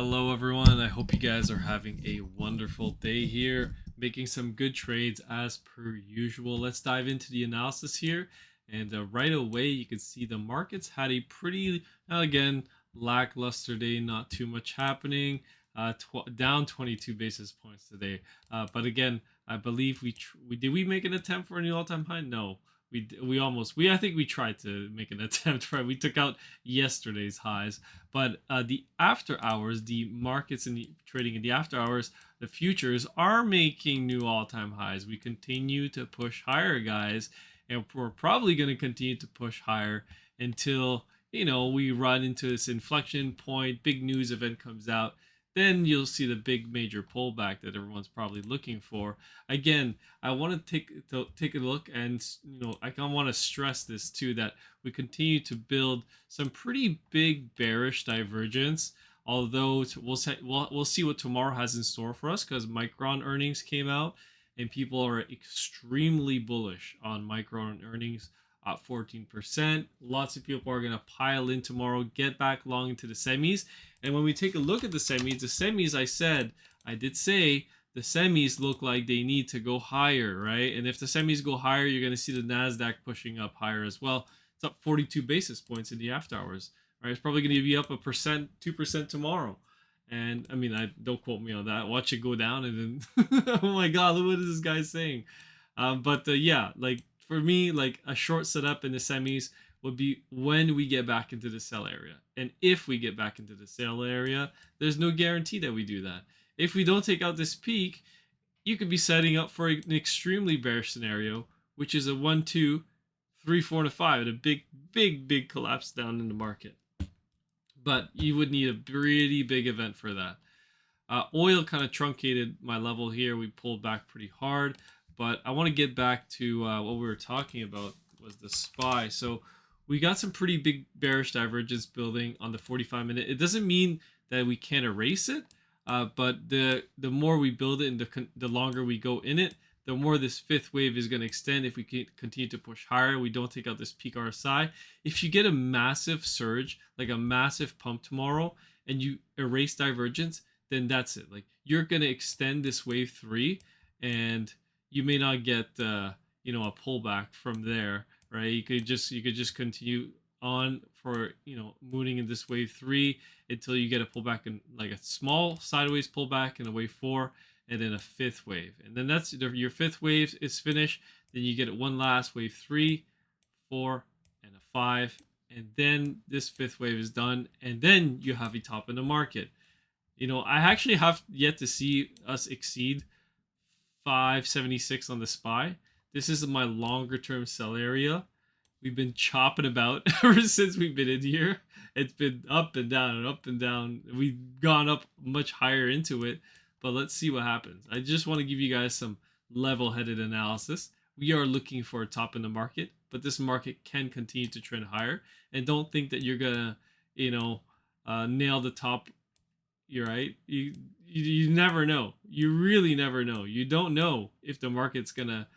Hello everyone, I hope you guys are having a wonderful day here, making some good trades as per usual. Let's dive into the analysis here, and right away you can see the markets had a pretty, again, lackluster day, not too much happening, down 22 basis points today. But again, I believe we make an attempt for a new all-time high? No. I think we tried to make an attempt, right? We took out yesterday's highs, but the after hours, the markets and the trading in the after hours, the futures are making new all-time highs. We continue to push higher, guys, and we're probably going to continue to push higher until we run into this inflection point. Big news event comes out. Then you'll see the big major pullback that everyone's probably looking for. Again, I want to take a look, and I want to stress this too, that we continue to build some pretty big bearish divergence. Although we'll see what tomorrow has in store for us, because Micron earnings came out and people are extremely bullish on Micron earnings at 14%. Lots of people are going to pile in tomorrow, get back long into the semis. And when we take a look at the semis, I did say the semis look like they need to go higher, right? And if the semis go higher, you're going to see the NASDAQ pushing up higher as well. It's up 42 basis points in the after hours, right? It's probably going to be up 1%, 2% tomorrow. And I mean, don't quote me on that. Watch it go down, and then oh my God, what is this guy saying? Yeah, like for me, like a short setup in the semis would be when we get back into the sell area. And if we get back into the sell area, there's no guarantee that we do that. If we don't take out this peak, you could be setting up for an extremely bearish scenario, which is a 1, 2, 3, 4, and a 5, and a big collapse down in the market. But you would need a pretty big event for that. Oil kind of truncated my level here. We pulled back pretty hard, but I want to get back to what we were talking about was the SPY. So we got some pretty big bearish divergence building on the 45-minute. It doesn't mean that we can't erase it, but the more we build it and the longer we go in it, the more this fifth wave is going to extend. If we can continue to push higher, we don't take out this peak RSI. If you get a massive surge, like a massive pump tomorrow, and you erase divergence, then that's it. Like you're going to extend this wave 3, and you may not get a pullback from there, right? You could just continue on for mooning in this wave 3 until you get a pullback in like a small sideways pullback in a wave 4, and then a fifth wave, and then that's your fifth wave is finished. Then you get one last wave 3, 4, and a 5, and then this fifth wave is done, and then you have a top in the market. I actually have yet to see us exceed 576 on the SPY. This is my longer term sell area. We've been chopping about ever since we've been in here. It's been up and down and up and down. We've gone up much higher into it, but let's see what happens. I just want to give you guys some level-headed analysis. We are looking for a top in the market, but this market can continue to trend higher. And don't think that you're gonna, nail the top. You're right. You never know. You really never know. You don't know if the market's gonna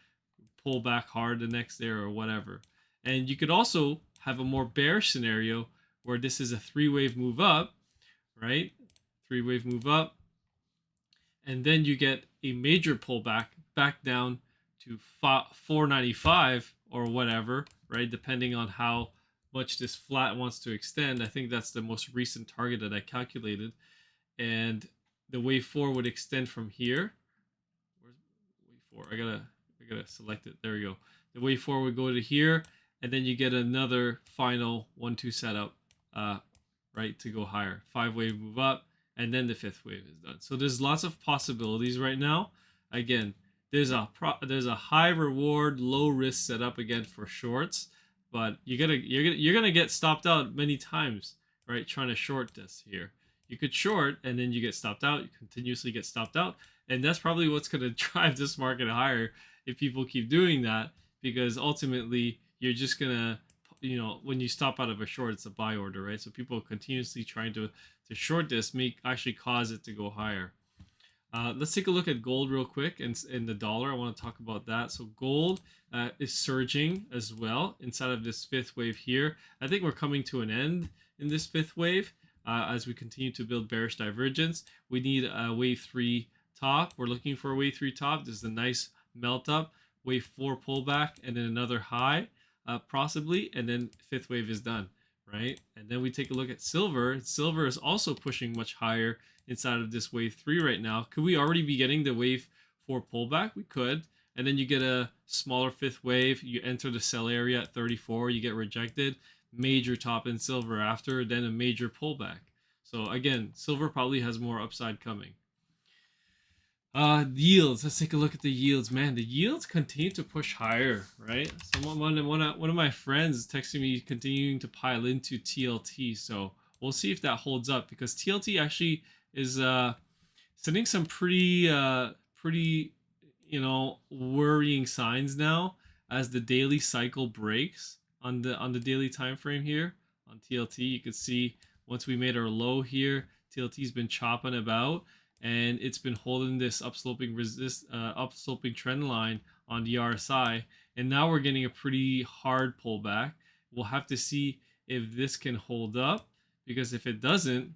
pull back hard the next day or whatever. And you could also have a more bearish scenario where this is a 3-wave move up, right? 3-wave move up, and then you get a major pullback back down to 495 or whatever, right? Depending on how much this flat wants to extend. I think that's the most recent target that I calculated. And the wave 4 would extend from here. Where's wave 4? I gotta select it. There we go. The wave 4 would go to here, and then you get another final 1-2 setup, right, to go higher. 5-wave move up, and then the fifth wave is done. So there's lots of possibilities right now. Again, there's a high reward, low risk setup again for shorts, but you're gonna get stopped out many times, right? Trying to short this here. You could short, and then you get stopped out. You continuously get stopped out, and that's probably what's gonna drive this market higher if people keep doing that, because ultimately you're just gonna, when you stop out of a short, it's a buy order, right? So people continuously trying to short this may actually cause it to go higher. Let's take a look at gold real quick and the dollar. I want to talk about that. So gold is surging as well inside of this fifth wave here. I think we're coming to an end in this fifth wave. as we continue to build bearish divergence. We need a wave 3 top. We're looking for a wave 3 top. This is a nice melt up, wave 4 pullback, and then another high, possibly, and then fifth wave is done, right? And then we take a look at silver. Silver is also pushing much higher inside of this wave 3 right now. Could we already be getting the wave 4 pullback? We could. And then you get a smaller fifth wave. You enter the sell area at 34. You get rejected. Major top in silver after, then a major pullback. So again, silver probably has more upside coming. Yields. Let's take a look at the yields. Man, the yields continue to push higher, right? One of my friends is texting me continuing to pile into TLT. So we'll see if that holds up, because TLT actually is sending some pretty worrying signs now as the daily cycle breaks on the daily time frame here on TLT. You can see once we made our low here, TLT's been chopping about, and it's been holding this upsloping upsloping trend line on the RSI, and now we're getting a pretty hard pullback. We'll have to see if this can hold up, because if it doesn't,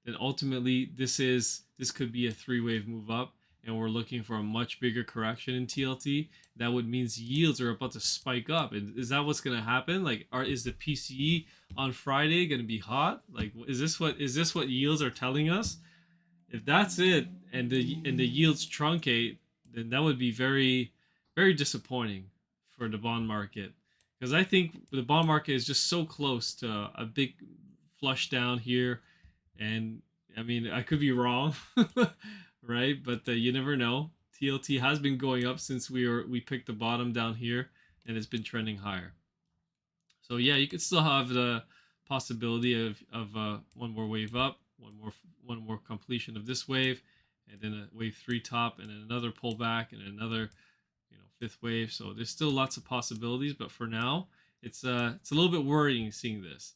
then ultimately this could be a 3-wave move up, and we're looking for a much bigger correction in TLT. That would mean yields are about to spike up. And is that what's going to happen? Like, is the PCE on Friday going to be hot? Like, is this what yields are telling us? If that's it, and the yields truncate, then that would be very, very disappointing for the bond market, because I think the bond market is just so close to a big flush down here. And I mean, I could be wrong, right? But you never know. TLT has been going up since we picked the bottom down here, and it's been trending higher. So yeah, you could still have the possibility of one more wave up, one more completion of this wave, and then a wave 3 top, and then another pullback, and another fifth wave. So there's still lots of possibilities, but for now, it's a little bit worrying seeing this.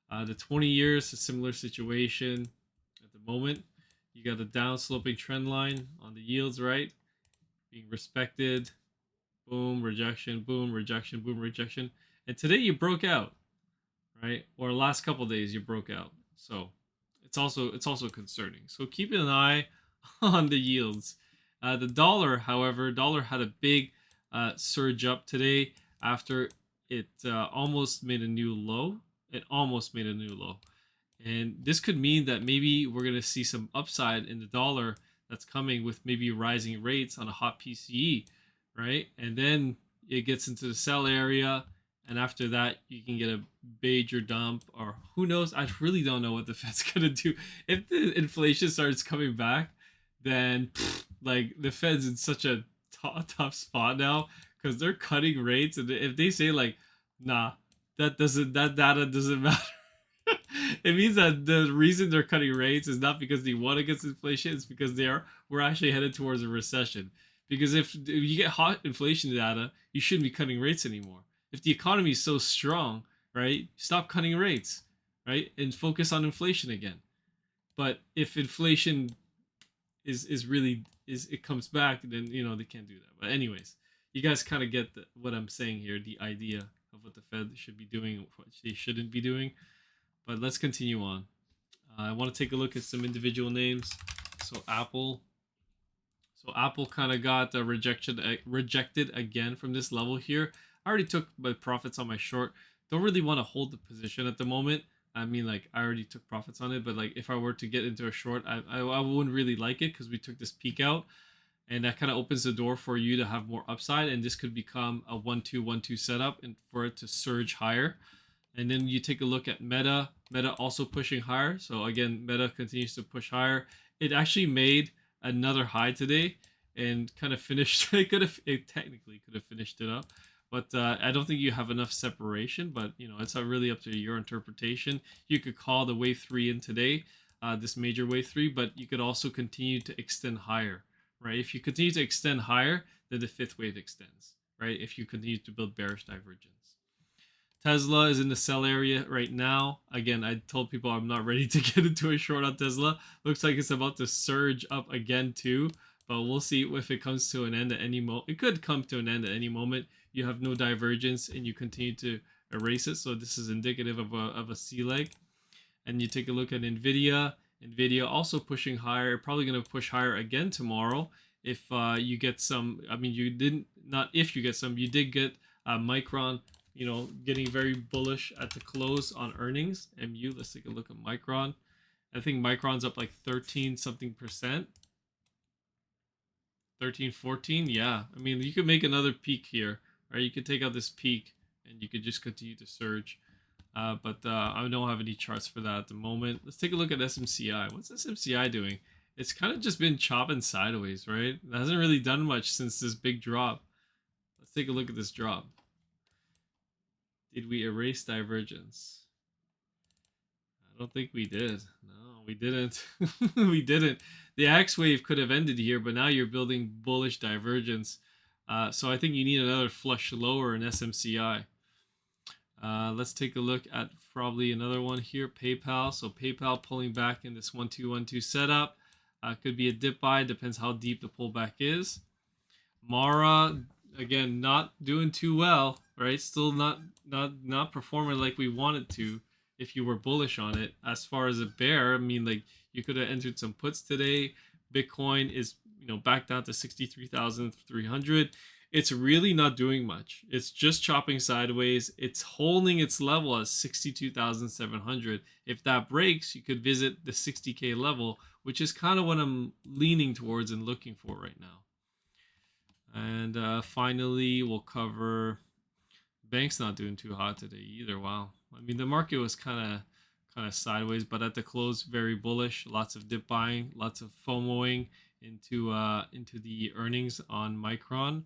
The 20 years, a similar situation at the moment. You got a down sloping trend line on the yields, right? Being respected. Boom, rejection, boom, rejection, boom, rejection. And today you broke out, right? Or last couple days you broke out. So it's also concerning. So keep an eye on the yields. The dollar, however, had a big surge up today after it almost made a new low. It almost made a new low. And this could mean that maybe we're going to see some upside in the dollar that's coming with maybe rising rates on a hot PCE, right? And then it gets into the sell area, and after that, you can get a major dump, or who knows? I really don't know what the Fed's going to do. If the inflation starts coming back, then like the Fed's in such a tough spot now, because they're cutting rates, and if they say like, nah, that data doesn't matter. It means that the reason they're cutting rates is not because they want against inflation, it's because we're actually headed towards a recession. Because if you get hot inflation data, you shouldn't be cutting rates anymore. If the economy is so strong, right, stop cutting rates, right, and focus on inflation again. But if inflation is really it comes back, then they can't do that. But anyways, you guys kind of get what I'm saying here, the idea of what the Fed should be doing and what they shouldn't be doing. But let's continue on. I want to take a look at some individual names. So Apple kind of got rejected again from this level here. I already took my profits on my short. Don't really want to hold the position at the moment. I mean, like, I already took profits on it, but like if I were to get into a short, I wouldn't really like it, because we took this peak out, and that kind of opens the door for you to have more upside, and this could become a 1-2-1-2 setup, and for it to surge higher. And then you take a look at Meta also pushing higher. So again, Meta continues to push higher. It actually made another high today and kind of finished. It technically could have finished it up, but I don't think you have enough separation. But it's really up to your interpretation. You could call the wave 3 in today, this major wave 3, but you could also continue to extend higher, right? If you continue to extend higher, then the fifth wave extends, right? If you continue to build bearish divergence. Tesla is in the sell area right now. Again, I told people I'm not ready to get into a short on Tesla. Looks like it's about to surge up again too, but we'll see if it comes to an end at any moment. It could come to an end at any moment. You have no divergence and you continue to erase it, so this is indicative of a C leg. And you take a look at NVIDIA. NVIDIA also pushing higher, probably going to push higher again tomorrow. If you get some, I mean, you didn't, not if you get some, you did get Micron, getting very bullish at the close on earnings. MU, let's take a look at Micron. I think Micron's up like 13 something percent. 13, 14. Yeah. I mean, you could make another peak here, right? You could take out this peak and you could just continue to surge. But I don't have any charts for that at the moment. Let's take a look at SMCI. What's SMCI doing? It's kind of just been chopping sideways, right? It hasn't really done much since this big drop. Let's take a look at this drop. Did we erase divergence? I don't think we did. No, we didn't. We didn't. The X wave could have ended here, but now you're building bullish divergence. So I think you need another flush lower in SMCI. Let's take a look at probably another one here, PayPal. So PayPal pulling back in this 1-2-1-2 setup. Could be a dip buy, depends how deep the pullback is. Mara, again, not doing too well, right? Still not performing like we wanted to if you were bullish on it. As far as a bear, I mean, like, you could have entered some puts today. Bitcoin is, back down to 63,300. It's really not doing much. It's just chopping sideways. It's holding its level at 62,700. If that breaks, you could visit the 60K level, which is kind of what I'm leaning towards and looking for right now. And finally, we'll cover bank's not doing too hot today either. Wow. I mean, the market was kind of sideways, but at the close, very bullish. Lots of dip buying, lots of FOMOing into the earnings on Micron.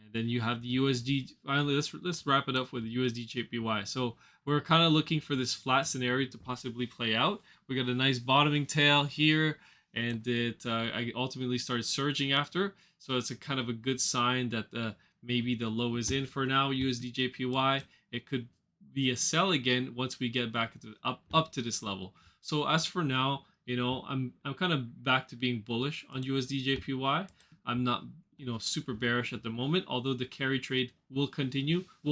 And then you have the USD. Finally, let's wrap it up with the USD JPY. So we're kind of looking for this flat scenario to possibly play out. We got a nice bottoming tail here, and it I ultimately started surging after. So it's a kind of a good sign that maybe the low is in for now. USD JPY. It could be a sell again once we get back to up to this level. So as for now, I'm kind of back to being bullish on USD JPY. I'm not super bearish at the moment, although the carry trade will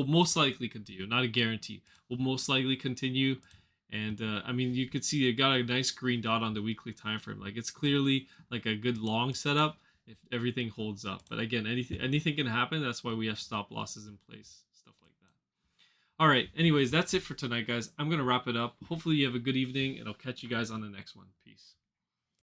most likely continue, not a guarantee, will most likely continue. And I mean, you could see it got a nice green dot on the weekly time frame. Like, it's clearly like a good long setup if everything holds up. But again, anything can happen. That's why we have stop losses in place, stuff like that. All right. Anyways, that's it for tonight, guys. I'm going to wrap it up. Hopefully you have a good evening, and I'll catch you guys on the next one. Peace.